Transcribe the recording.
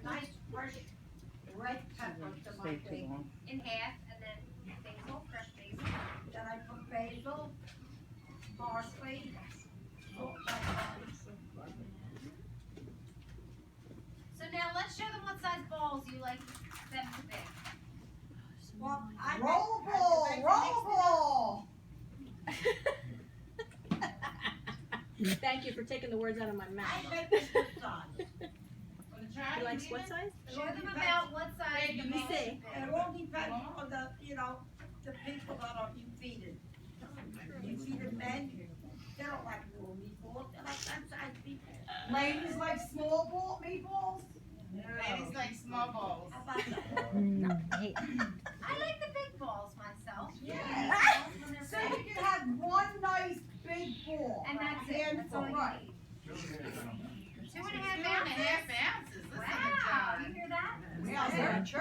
a nice fresh red pepper to my thing. In half, and then basil, fresh basil. Then I put basil, parsley, salt, pepper. So now let's show them what size balls you like them to be. Well, Rollable, rollable. Thank you for taking the words out of my mouth. I make this good size. He likes what size? Show them about what size the Let me balls see. should be. It all depends on the, the people that are, you feed it. You feed the men, they don't like little meatballs, they like that size people. Ladies like small meatballs? Ladies like small balls. How about that? I like the big balls myself. Yes. So you can have one nice big ball. And that's it. That's all you Right. need. 2.5 2.5 ounces. ounces. That's a good Wow, job. you hear that? Yeah, very true.